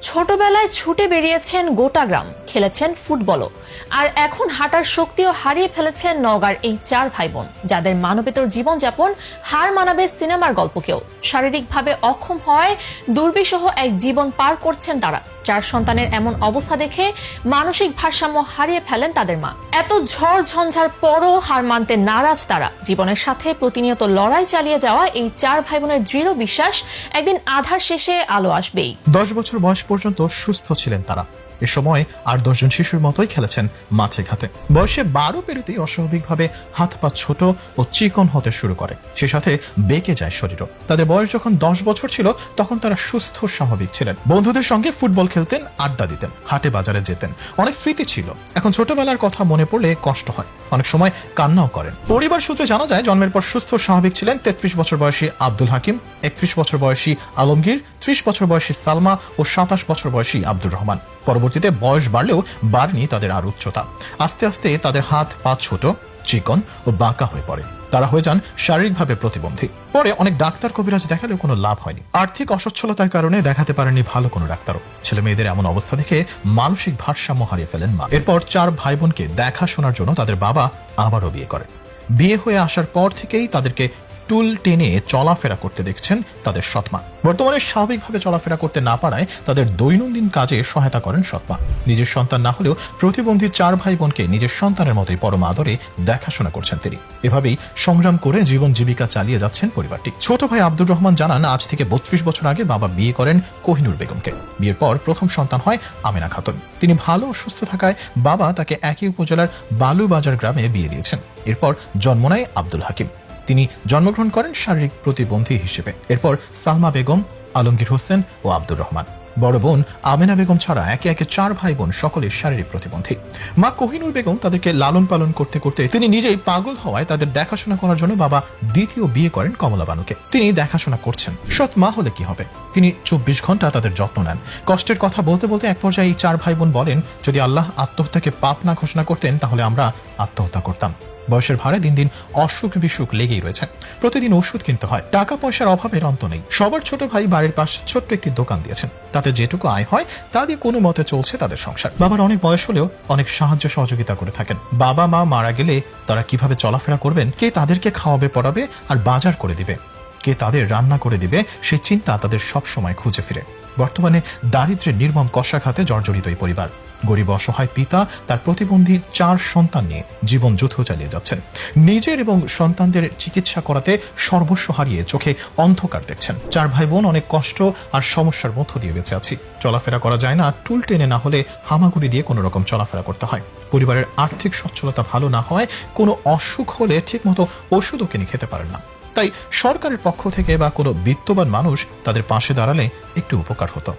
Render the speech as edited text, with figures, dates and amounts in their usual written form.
ছোটবেলায় ছুটে বেরিয়েছেন গোটা গ্রাম, খেলেছেন ফুটবলও, আর এখন হাঁটার শক্তিও হারিয়ে ফেলেছেন নওগাঁর এই চার ভাই বোন, যাদের মানবেতর জীবনযাপন হার মানাবে সিনেমার গল্পকেও। শারীরিকভাবে অক্ষম হওয়ায় দুর্বিষহ এক জীবন পার করছেন তারা। চার সন্তানের এমন অবস্থা দেখে মানসিক ভারসাম্য হারিয়ে ফেলেন তাদের মা। এত ঝড় ঝঞ্ঝার পরও হার মানতে নারাজ তারা। জীবনের সাথে প্রতিনিয়ত লড়াই চালিয়ে যাওয়া এই চার ভাই বোনের দৃঢ় বিশ্বাস একদিন আধার শেষে আলো আসবেই। 10 বছর বয়স পর্যন্ত সুস্থ ছিলেন তারা। এ সময় আর 10 জন শিশুর মতোই খেলেছেন মাঠে ঘাটে। বয়সে 12 পেরোতেই অস্বাভাবিকভাবে হাত পা ছোট ও চিকন হতে শুরু করে, সে সাথে বেঁকে যায় শরীরও। তাদের বয়স যখন 10 বছর ছিল তখন তারা সুস্থ স্বাভাবিক ছিলেন। বন্ধুদের সঙ্গে ফুটবল খেলতেন, আড্ডা দিতেন, হাটে বাজারে যেতেন। অনেক স্মৃতি ছিল। এখন ছোটবেলার কথা মনে পড়লে কষ্ট হয়, অনেক সময় কান্নাও করেন। পরিবার সূত্রে জানা যায়, জন্মের পর সুস্থ স্বাভাবিক ছিলেন 33 বছর বয়সী আব্দুল হাকিম, 31 বছর বয়সী আলমগীর, 30 বছর বয়সী সালমা ও 27 বছর বয়সী আব্দুর রহমান। পরবর্তীতে বয়স বাড়লেও বাড়েনি তাদের আর উচ্চতা। আস্তে আস্তে তাদের হাত পা ছোট, চিকন ও বাঁকা হয়ে পড়ে। তারা হয়ে যান শারীরিকভাবে প্রতিবন্ধী। পরে অনেক ডাক্তার কবিরাজ দেখালেও কোনো লাভ হয়নি। আর্থিক অসচ্ছলতার কারণে দেখাতে পারেনি ভালো কোনো ডাক্তারও। ছেলে মেয়েদের এমন অবস্থা দেখে মানসিক ভারসাম্য হারিয়ে ফেলেন মা। এরপর চার ভাই বোনকে দেখাশোনার জন্য তাদের বাবা আবারও বিয়ে করে। বিয়ে হয়ে আসার পর থেকেই তাদেরকে টুল টেনে চলাফেরা করতে দেখছেন তাদের সৎমা। বর্তমানে স্বাভাবিকভাবে চলাফেরা করতে না পারায় তাদের দৈনন্দিন কাজে সহায়তা করেন সৎমা। নিজের সন্তান না হলেও প্রতিবন্ধী চার ভাই বোনকে নিজের সন্তানের মতোই পরম আদরে দেখাশোনা করছেন তিনি। এভাবেই সংগ্রাম করে জীবন জীবিকা চালিয়ে যাচ্ছেন পরিবারটি। ছোট ভাই আব্দুর রহমান জানান, আজ থেকে 32 বছর আগে বাবা বিয়ে করেন কোহিনুর বেগমকে। বিয়ের পর প্রথম সন্তান হয় আমেনা খাতুন। তিনি ভালো ও সুস্থ থাকায় বাবা তাকে একই উপজেলার বালুবাজার গ্রামে বিয়ে দিয়েছেন। এরপর জন্ম নেয় আব্দুল হাকিম। তিনি জন্মগ্রহণ করেন শারীরিক প্রতিবন্ধী হিসেবে। এরপর সালমা বেগম, আলমগীর হোসেন ও আব্দুর রহমান। বড় বোন আমেনা বেগম ছাড়া একে একে চার ভাই বোন সকলেই শারীরিক প্রতিবন্ধী। মা কোহিনুর বেগম তাদেরকে লালন পালন করতে করতে তিনি নিজেই পাগল হওয়ায় তাদের দেখাশোনা করার জন্য বাবা দ্বিতীয় বিয়ে করেন কমলা বানুকে। তিনি দেখাশোনা করছেন। সৎ মা হলে কি হবে, তিনি 24 ঘন্টা তাদের যত্ন নেন। কষ্টের কথা বলতে বলতে এক পর্যায়ে এই চার ভাই বোন বলেন, যদি আল্লাহ আত্মহত্যাকে পাপ না ঘোষণা করতেন তাহলে আমরা আত্মহত্যা করতাম। বয়সের ভারে দিন দিন অসুখ বিসুখ লেগেই রয়েছে। প্রতিদিন ওষুধ কিনতে হয়। টাকা পয়সার অভাবের অন্ত নেই। সবার ছোট ভাই বাড়ির পাশে ছোট্ট একটি দোকান দিয়েছেন। তাতে যেটুকু আয় হয় তা দিয়ে কোনো মতে চলছে তাদের সংসার। বাবার অনেক বয়স হলেও অনেক সাহায্য সহযোগিতা করে থাকেন। বাবা মা মারা গেলে তারা কিভাবে চলাফেরা করবেন, কে তাদেরকে খাওয়াবে পড়াবে আর বাজার করে দিবে, কে তাদের রান্না করে দিবে, সেই চিন্তা তাদের সব সময় খুঁজে ফিরে। বর্তমানে দারিদ্র্যের নির্মম কষাঘাতে জর্জরিত এই পরিবার। গরিব অসহায় পিতা তার প্রতিবন্ধী চার সন্তান নিয়ে জীবন যুদ্ধ চালিয়ে যাচ্ছেন। নিজের এবং সন্তানদের চিকিৎসা করাতে সর্বস্ব হারিয়ে চোখে অন্ধকার দেখছেন। চার ভাই বোন অনেক কষ্ট আর সমস্যার মধ্য দিয়ে বেঁচে আছি। চলাফেরা করা যায় না, টুল টেনে না হলে হামাগুড়ি দিয়ে কোনো রকম চলাফেরা করতে হয়। পরিবারের আর্থিক সচ্ছলতা ভালো না হয় কোনো অসুখ হলে ঠিকমতো ওষুধও কিনে খেতে পারেন না। তাই সরকারের পক্ষ থেকে বা কোনো বিত্তবান মানুষ তাদের পাশে দাঁড়ালে একটু উপকার হতো।